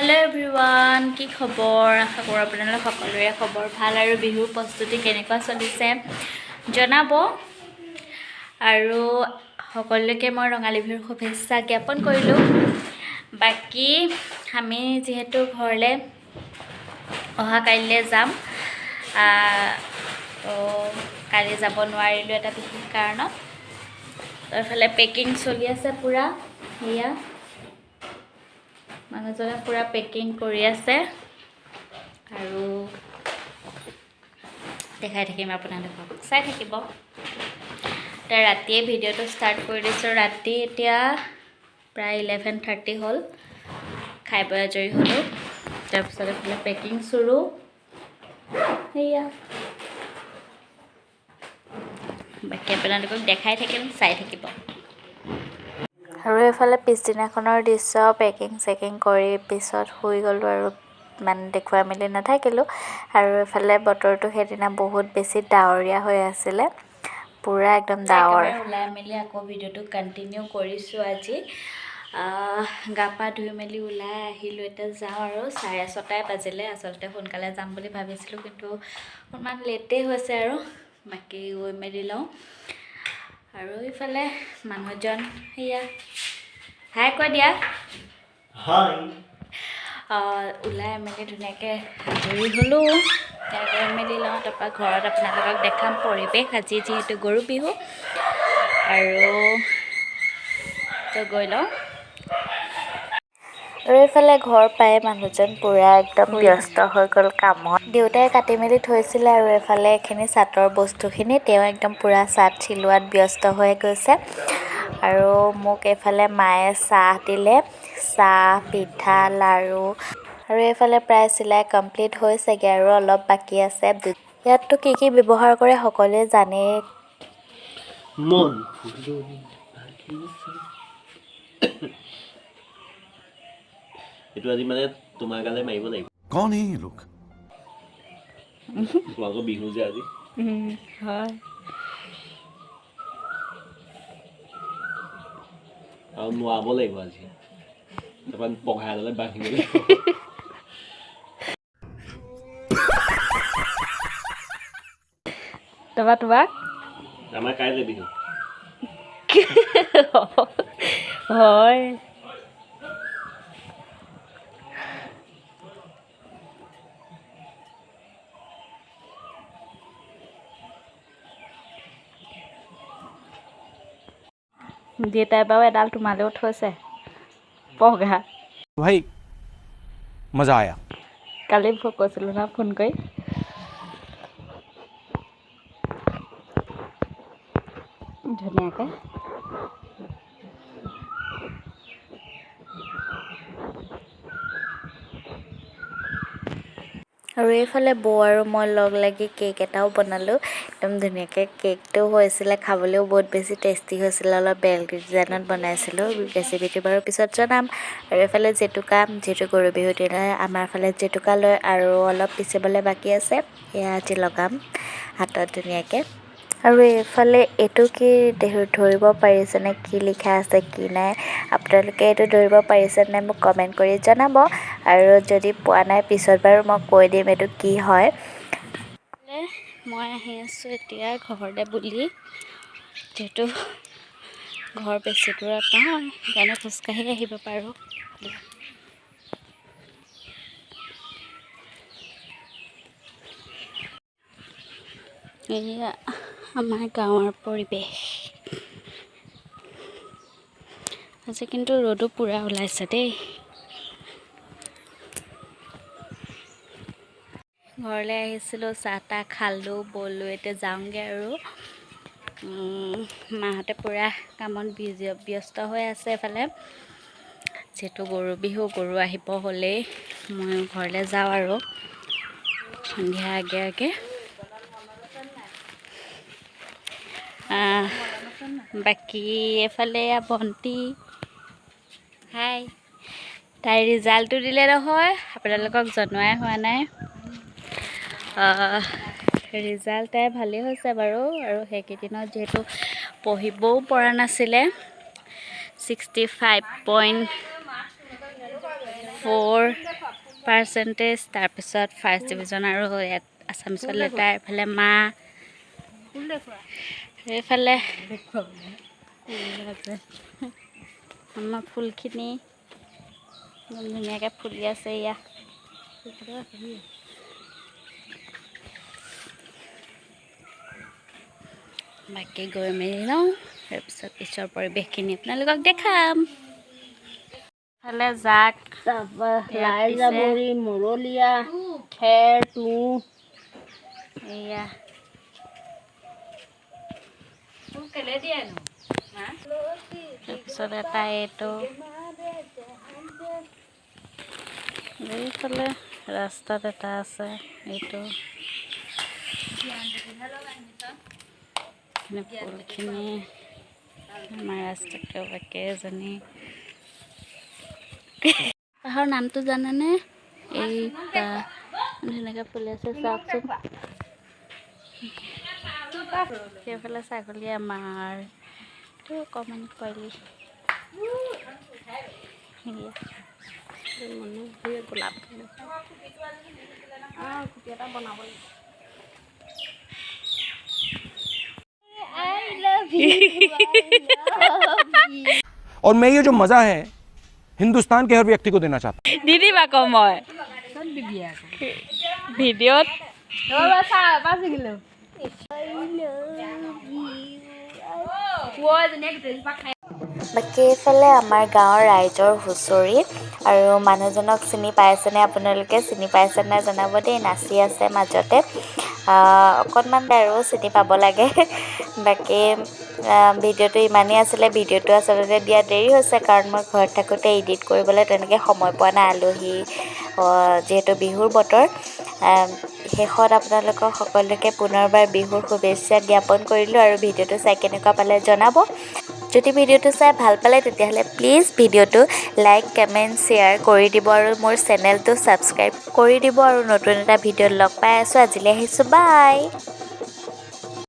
hello everyone কি খবৰ আশা কৰো আপোনালোক সকলোৰে খবৰ ভাল আৰু বিহুৰ প্ৰস্তুতি কেনেকুৱা চলিছে জনাব আৰু সকলোকে মই ৰঙালী বিহুৰ শুভেচ্ছা জ্ঞাপন কৰিলো বাকি আমি যেহেতু ঘৰলে অহা কাইলে যাম কালি যাব নোৱাৰিলো এটা বিশেষ কাৰণত তাৰফালে পেকিং চলি আছে পুৰা হিয়া মানুহজনে পুৰা পেকিং কৰি আছে আৰু দেখাই থাকিম আপোনালোকক চাই থাকিব তাৰ ৰাতিয়ে ভিডিওটো ষ্টাৰ্ট কৰি দিছো ৰাতি এতিয়া প্ৰায় 11:30 হ'ল খাই বৈ আজৰি হলো তাৰপিছত এফালে পেকিং শুৰু হেয়া বাকি আপোনালোকক দেখাই থাকিম চাই থাকিব আৰু এফালে পিছদিনাখনৰ দৃশ্য পেকিং কৰি পিছত শুই গলো আৰু মানে দেখুৱা মিলি নাথাকিলো আৰু এফালে বতৰটো হেদিনা বহুত বেছি ডাৱৰীয়া হৈ আছিলে পুৰা একদম ডাৱৰ ওলাই মিলি আকৌ ভিডিওটো কন্টিনিউ কৰিছো আজি গাপা ধুই মেলি ওলাই আহিলো এতিয়া যাও আৰু 6:30 বাজিলে আসলতে সোনকালে যাম বুলি ভাবিছিলো কিন্তু অকমান লেটে হৈছে আৰু বাকি গৈ মেলি লওঁ আৰু ইফালে মানুহজন হিয়া হাই কৈ দিয়া হাই ওলাই মেলি ধুনীয়াকৈ আজৰি হলো তাই মেলি লওঁ তাৰপৰা ঘৰত আপোনালোকক দেখাম পৰিৱেশ আজি যিহেতু গৰু বিহু আৰু তো গৈ লওঁ আৰু এইফালে ঘৰ পাই মানুহজন পুৰা একদম ব্যস্ত হৈ গ'ল কামত দেউতাই কাটি মেলি থৈছিলে আৰু এফালে এখিনি চাতৰ বস্তুখিনি তেওঁ একদম পুৰা চাত চিলোৱাত ব্যস্ত হৈ গৈছে আৰু মোক এফালে মায়ে চাহ দিলে চাহ পিঠা লাৰু আৰু এফালে প্ৰায় চিলাই কমপ্লিট হৈছেগে আৰু অলপ বাকি আছে ইয়াতটো কি ব্যৱহাৰ কৰে সকলোৱে জানে মন এটো আজি মানে তোমাৰ গালে মাৰিব লাগিব कौन है ये लोग তোমালোকৰ বিহু যে আজি হয় আৰু নোৱাব লাগিব আজি তাৰপৰা পঘাই ল'লে বান্ধিব লাগিব তোমাক আমাৰ কাইলৈ বিহু হয় দেউতাই বাৰু এডাল তোমালেও থৈছে পঘা भाई मजा आया কালি কৈছিলোঁ না ফোন কৰি ধুনীয়াকৈ আৰু এইফালে বৌ আৰু মই লগ লাগি কেক এটাও বনালোঁ একদম ধুনীয়াকৈ কেকটো হৈছিলে খাবলৈও বহুত বেছি টেষ্টি হৈছিলে অলপ বেল ডিজাইনত বনাইছিলোঁ ৰেচিপিটো বাৰু পিছত জনাম আৰু এইফালে জেতুকা যিহেতু গৰু বিহুৰ দিনা আমাৰ ফালে জেতুকা লয় আৰু অলপ পিচিবলৈ বাকী আছে এয়া আজি লগাম হাতত ধুনীয়াকৈ আৰু এইফালে এইটো কি ধৰিব পাৰিছেনে কি লিখা আছে কি নাই আপোনালোকে এইটো ধৰিব পাৰিছে নাই মোক কমেণ্ট কৰি জনাব আৰু যদি পোৱা নাই পিছত বাৰু মই কৈ দিম এইটো কি হয় মই আহি আছোঁ এতিয়া ঘৰতে বুলি যিহেতু ঘৰ বেছি দূৰত নহয় সেইকাৰণে খোজকাঢ়ি আহিব পাৰোঁ এয়া আমাৰ গাঁৱৰ পৰিৱেশ আজি কিন্তু ৰ'দো পুৰা ওলাইছে দেই ঘৰলৈ আহিছিলোঁ চাহ তাহ খালোঁ বলোঁ এতিয়া যাওঁগৈ আৰু মাহঁতে পুৰা কামত ব্যস্ত হৈ আছে এফালে যিহেতু গৰু বিহু গৰু আহিব হ'লেই মই ঘৰলৈ যাওঁ আৰু সন্ধিয়া আগে বাকী এফালে ভণ্টি হাই তাই ৰিজাল্টটো দিলে নহয় আপোনালোকক জনোৱাই হোৱা নাই ৰিজাল্ট তাই ভালেই হৈছে বাৰু আৰু সেইকেইদিনত যিহেতু পঢ়িবও পৰা নাছিলে 65.4 94% তাৰপিছত ফাৰ্ষ্ট ডিভিজন আৰু ইয়াত আছামিছত লেটাৰ এইফালে মা এইফালে আমাৰ ফুলখিনি একদম ধুনীয়াকৈ ফুলি আছে ইয়াত বাকী গৈ মেলি লওঁ তাৰপিছত পিছৰ পৰিৱেশখিনি আপোনালোকক দেখাম ইফালে জাক লাই জাবৰি মৰলীয়া খেৰ তুঁহ এয়া তাৰপিছত এটা এইটো এইফালে ৰাস্তাত এটা আছে এইটো ফুলখিনি আমাৰ ৰাস্তাটো বাকী এজনী পাহাৰৰ নামটো জানেনে এইটা ধুনীয়াকৈ ফুলি আছে চাওকচোন সেইফালে ছাগলী আমাৰ এইটো অকণমান পোৱালি গোলাপ और मैं ये जो मज़ा है हिंदुस्तान के हर व्यक्ति को देना चाहता हूँ দিদি বাকো মই ভিডিঅ'ত বাকী এইফালে আমাৰ গাঁৱৰ ৰাইজৰ হুঁচৰি আৰু মানুহজনক চিনি পাইছেনে আপোনালোকে চিনি পাইছে নাই জনাব দেই নাচি আছে মাজতে অকণমান আৰু চিনি পাব লাগে বাকী ভিডিঅ'টো ইমানেই আছিলে ভিডিঅ'টো আচলতে দিয়া দেৰি হৈছে কাৰণ মই ঘৰত থাকোঁতে এডিট কৰিবলৈ তেনেকৈ সময় পোৱা নাই আলহী যিহেতু বিহুৰ বতৰ শেষত আপোনালোকক সকলোকে পুনৰবাৰ বিহুৰ শুভেচ্ছা জ্ঞাপন কৰিলোঁ আৰু ভিডিঅ'টো চাই কেনেকুৱা পালে জনাব যদি ভিডিঅ'টো চাই ভাল পালে তেতিয়াহ'লে প্লিজ ভিডিঅ'টো লাইক কমেণ্ট শ্বেয়াৰ কৰি দিব আৰু মোৰ চেনেলটো ছাবস্ক্ৰাইব কৰি দিব আৰু নতুন এটা ভিডিঅ'ত লগ পাই আছোঁ আজিলৈ আহিছোঁ বাই